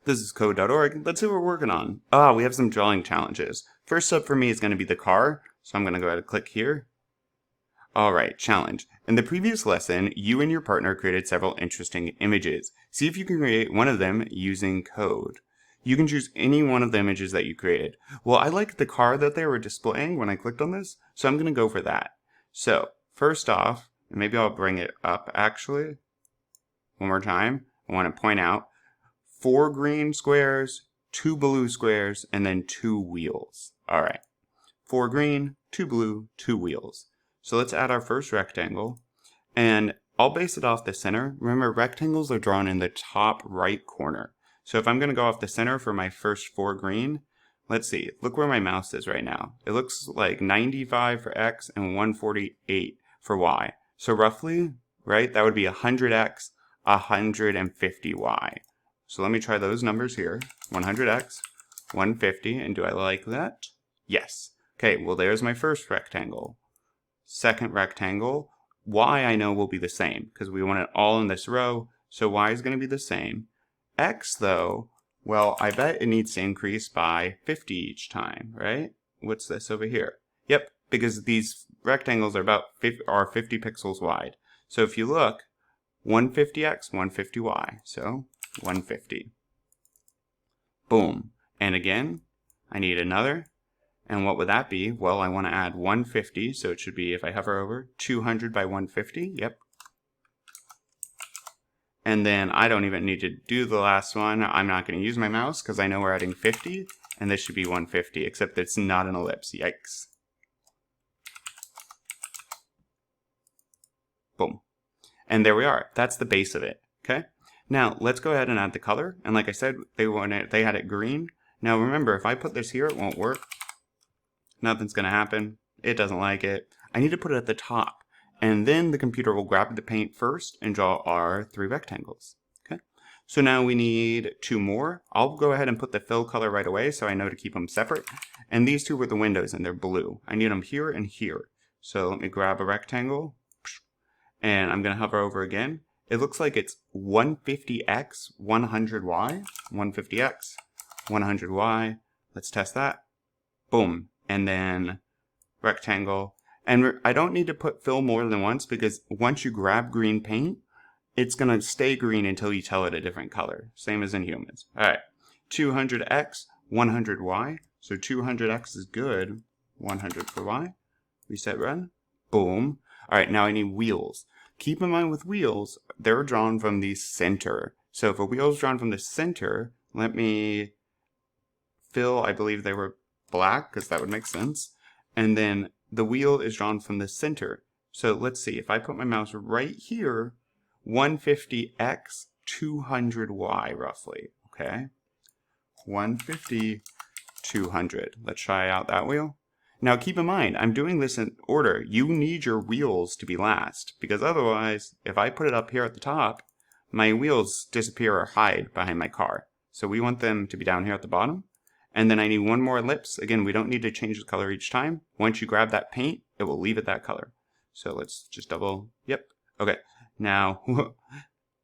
This is code.org. Let's see what we're working on. Ah, we have some drawing challenges. First up for me is going to be the car. So I'm going to go ahead and click here. Alright, challenge. In the previous lesson, you and your partner created several interesting images. See if you can create one of them using code. You can choose any one of the images that you created. Well, I like the car that they were displaying when I clicked on this, so I'm going to go for that. So, first off, maybe I'll bring it up actually. One more time. I want to point out 4 green squares, 2 blue squares, and then 2 wheels. Alright. 4 green, 2 blue, 2 wheels. So let's add our first rectangle, and I'll base it off the center. Remember, rectangles are drawn in the top right corner. So if I'm going to go off the center for my first 4 green, let's see, look where my mouse is right now. It looks like 95 for X and 148 for Y. So roughly, right, that would be 100X, 150Y. So let me try those numbers here. 100X, 150, and do I like that? Yes. Okay, well there's my first rectangle. Second rectangle, Y I know will be the same because we want it all in this row, so Y is going to be the same. X though, well, I bet it needs to increase by 50 each time, right? What's this over here? Yep, because these rectangles are about 50 pixels wide. So if you look, 150X, 150Y, so 150. Boom. And again, I need another. And what would that be? Well, I want to add 150, so it should be, if I hover over, 200 by 150, yep. And then I don't even need to do the last one. I'm not going to use my mouse because I know we're adding 50, and this should be 150, except it's not an ellipse, yikes. Boom. And there we are. That's the base of it, okay? Now, let's go ahead and add the color, and like I said, they had it green. Now remember, if I put this here, it won't work. Nothing's going to happen. It doesn't like it. I need to put it at the top. And then the computer will grab the paint first and draw our 3 rectangles. Okay. So now we need 2 more. I'll go ahead and put the fill color right away so I know to keep them separate. And these 2 were the windows and they're blue. I need them here and here. So let me grab a rectangle. And I'm going to hover over again. It looks like it's 150x, 100y. 150x, 100y. Let's test that. Boom. And then rectangle. And I don't need to put fill more than once because once you grab green paint, it's going to stay green until you tell it a different color. Same as in humans. Alright, 200x, 100y. So 200x is good. 100 for y. Reset run. Boom. Alright, now I need wheels. Keep in mind with wheels, they're drawn from the center. So if a wheel is drawn from the center, let me fill, I believe they were black because that would make sense, and then the wheel is drawn from the center. So let's see, if I put my mouse right here, 150x, 200y roughly, okay? 150, 200. Let's try out that wheel. Now keep in mind, I'm doing this in order. You need your wheels to be last, because otherwise, if I put it up here at the top, my wheels disappear or hide behind my car. So we want them to be down here at the bottom. And then I need 1 more ellipse. Again, we don't need to change the color each time. Once you grab that paint, it will leave it that color. So let's just double, yep. Okay, now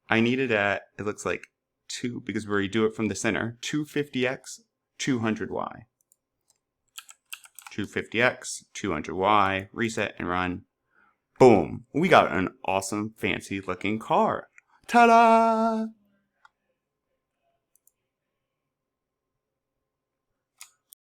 I need it at, it looks like 2, because we do it from the center, 250x, 200y. 250x, 200y, reset and run. Boom, we got an awesome fancy looking car. Ta-da!